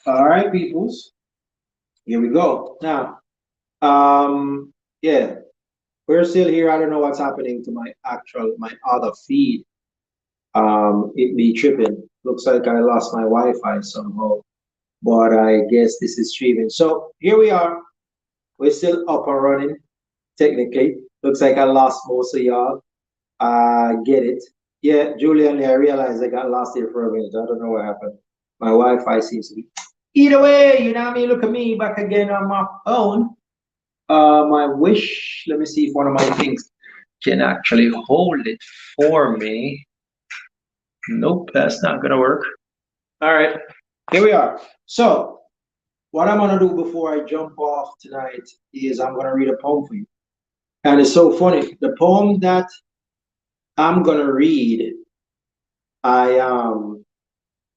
All right, peoples. Here we go. Now, yeah, we're still here. I don't know what's happening to my other feed. It be tripping. Looks like I lost my Wi-Fi somehow, but I guess this is streaming. So here we are. We're still up and running, technically. Looks like I lost most of y'all. Get it. Yeah, Julian, I realized I got lost here for a minute. I don't know what happened. My Wi-Fi seems to be. Either way, you know what I mean? Look at me back again on my phone. My wish, let me see if one of my things can actually hold it for me. Nope, that's not gonna work. All right, here we are. So, what I'm gonna do before I jump off tonight is I'm gonna read a poem for you. And it's so funny. The poem that I'm gonna read, I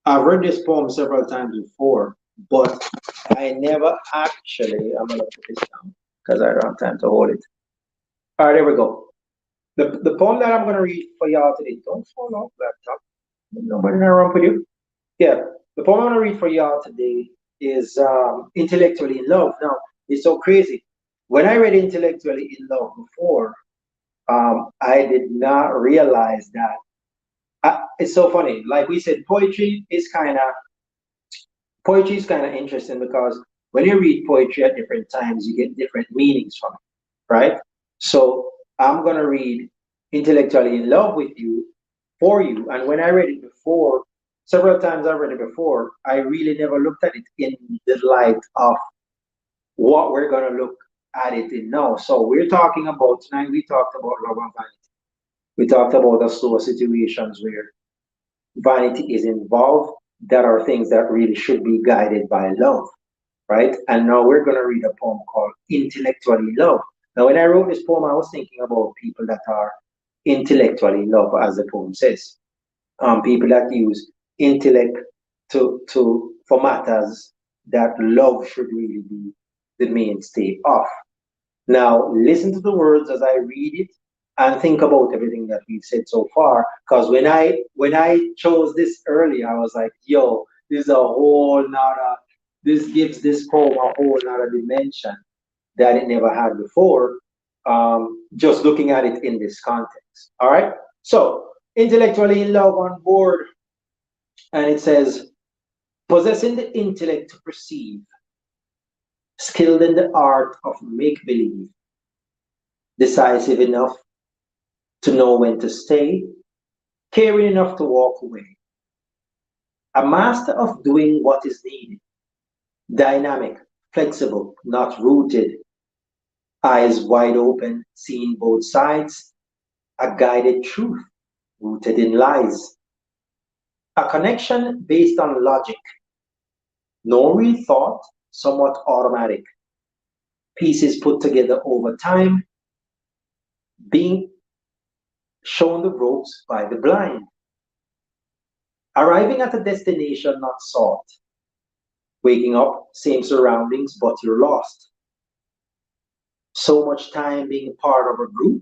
I've read this poem several times before, but I never actually. I'm gonna put this down because I don't have time to hold it. All right, there we go. The poem that I'm gonna read for y'all today. Don't fall off, laptop. Nobody wrong with you. Yeah, the poem I'm gonna read for y'all today is "Intellectually in Love." Now, it's so crazy. When I read "Intellectually in Love" before, I did not realize that. It's so funny. Like we said, poetry is kind of interesting because when you read poetry at different times, you get different meanings from it, right? So I'm gonna read "Intellectually in Love" with you for you. And when I read it before, several times I read it before, I really never looked at it in the light of what we're gonna look at it in now. So we're talking about tonight. We talked about love and vanity. We talked about the slow situations where vanity is involved that are things that really should be guided by love, right? And now we're going to read a poem called Intellectually Love. Now, when I wrote this poem, I was thinking about people that are intellectually in love, as the poem says. People that use intellect for matters that love should really be the mainstay of. Now, listen to the words as I read it and think about everything that we've said so far. Because when I chose this earlier, I was like, yo, this is a whole nother, this gives this poem a whole nother dimension that it never had before. Just looking at it in this context. All right. So, intellectually in love on board, and it says, possessing the intellect to perceive, skilled in the art of make believe, decisive enough to know when to stay, caring enough to walk away. A master of doing what is needed, dynamic, flexible, not rooted, eyes wide open, seeing both sides, a guided truth rooted in lies, a connection based on logic, no real thought, somewhat automatic, pieces put together over time, being shown the ropes by the blind, arriving at a destination not sought, waking up, same surroundings, but you're lost. So much time being part of a group,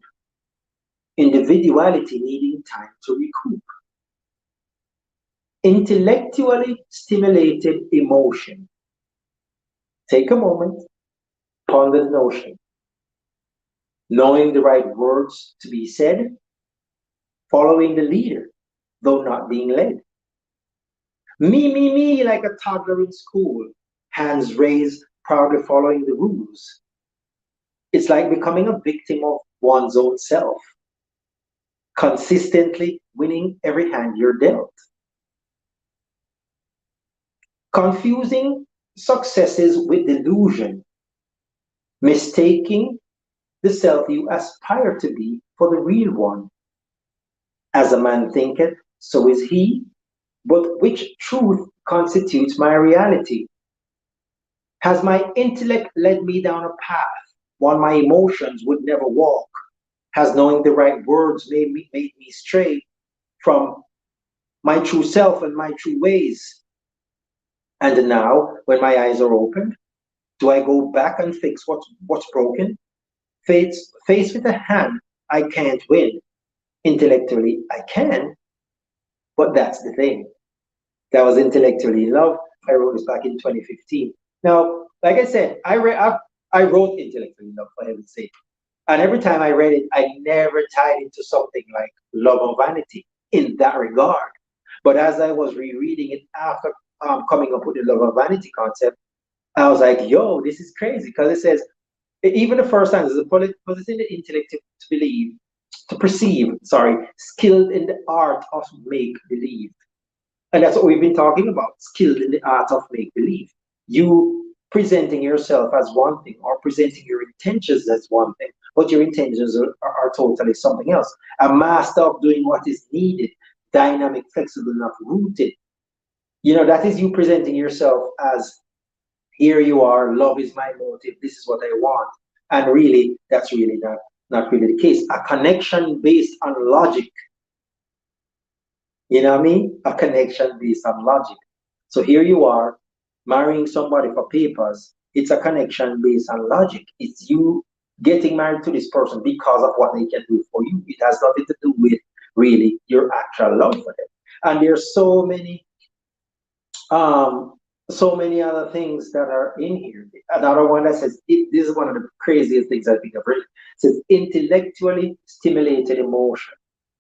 individuality needing time to recoup. Intellectually stimulated emotion. Take a moment, ponder the notion. Knowing the right words to be said, following the leader, though not being led. Me, like a toddler in school, hands raised, proudly following the rules. It's like becoming a victim of one's own self, consistently winning every hand you're dealt. Confusing successes with delusion, mistaking the self you aspire to be for the real one. As a man thinketh, so is he, but which truth constitutes my reality? Has my intellect led me down a path one my emotions would never walk? Has knowing the right words made me stray from my true self and my true ways? And now, when my eyes are open, do I go back and fix what's broken? Face with a hand, I can't win. Intellectually, I can, but that's the thing. That was intellectually in love I wrote this back in 2015. Now, like I said, I wrote Intellectually Love, for heaven's sake. And every time I read it, I never tied it to something like love or vanity in that regard. But as I was rereading it after coming up with the love or vanity concept, I was like, yo, this is crazy. Because it says, even the first time, is possessing the intellect to believe, to perceive, sorry, skilled in the art of make believe. And that's what we've been talking about, skilled in the art of make believe. You presenting yourself as one thing or presenting your intentions as one thing, but your intentions are totally something else. A master of doing what is needed, dynamic, flexible enough, rooted. That is you presenting yourself as here you are, love is my motive, this is what I want. And really, that's really not really the case. A connection based on logic. You know what I mean? A connection based on logic. So here you are marrying somebody for papers. It's a connection based on logic. It's you getting married to this person because of what they can do for you. It has nothing to do with really your actual love for them. And there's um, so many other things that are in here. Another one that says, this is one of the craziest things I think I've read. It says, intellectually stimulated emotion.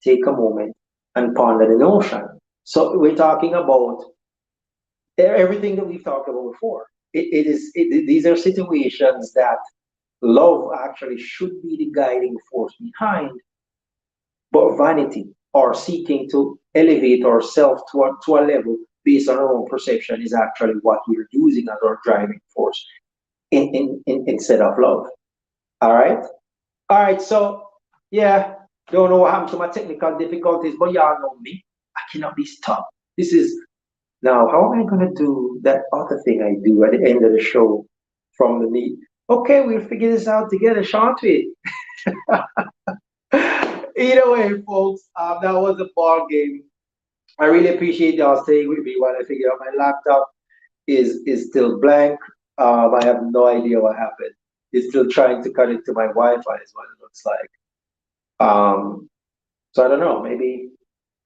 Take a moment and ponder the notion. So we're talking about everything that we've talked about before. These are situations that love actually should be the guiding force behind, but vanity or seeking to elevate ourselves to a level based on our own perception is actually what we're using as our driving force instead of love. All right? All right, so yeah, don't know what happened to my technical difficulties, but y'all know me. I cannot be stopped. This is now, how am I going to do that other thing I do at the end of the show from the meet? Okay, we'll figure this out together, shan't we? Either way, folks, that was a ball game. I really appreciate y'all staying with me while I figure out my laptop is still blank. I have no idea what happened. It's still trying to connect to my Wi-Fi is what it looks like. So I don't know, maybe,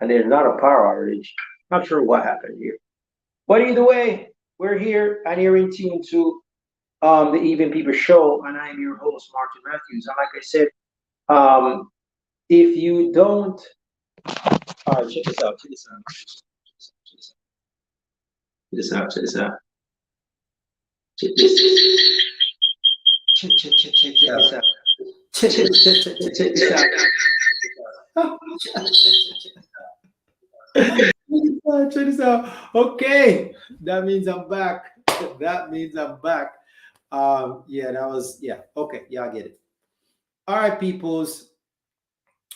and there's not a power outage. Not sure what happened here. But either way, we're here and you're in tune to the Even People Show, and I'm your host, Martin Matthews. And like I said, if you don't, all right, check this out, check this out, check this out, check this out, check this, check this out, check this out. Check this out. Okay, that means I'm back. That means I'm back. Yeah, that was yeah. Okay, y'all get it. All right, peoples.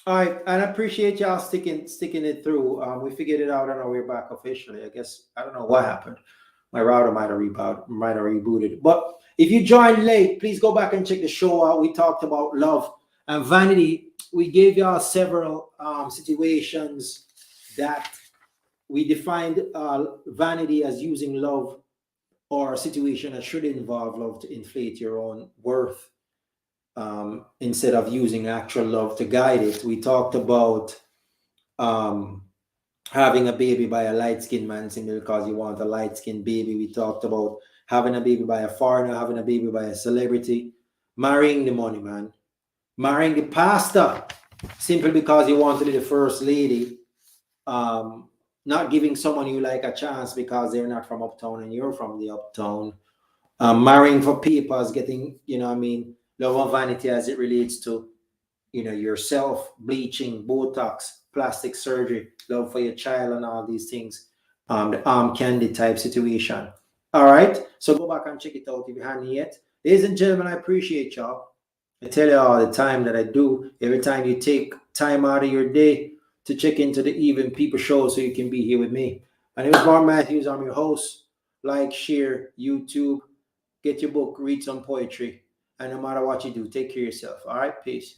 All right, and I appreciate y'all sticking it through. We figured it out, and now we're back officially. I guess I don't know what happened. My router might have rebooted. But if you joined late, please go back and check the show out. We talked about love and vanity. We gave y'all several situations that we defined vanity as using love or a situation that should involve love to inflate your own worth instead of using actual love to guide it. We talked about um, having a baby by a light skinned man simply because you want a light skinned baby. We talked about having a baby by a foreigner, having a baby by a celebrity, marrying the money man, marrying the pastor simply because you want to be the first lady, not giving someone you like a chance because they're not from uptown and you're from the uptown, marrying for papers, getting, I mean, love and vanity as it relates to, yourself, bleaching, Botox, plastic surgery, love for your child and all these things, the arm candy type situation. All right, so go back and check it out if you haven't yet. Ladies and gentlemen, I appreciate y'all. I tell you all the time that I do. Every time you take time out of your day to check into the Even People Show so you can be here with me. My name is Mark Matthews. I'm your host. Like, share, YouTube, get your book, read some poetry. And no matter what you do, take care of yourself. All right, peace.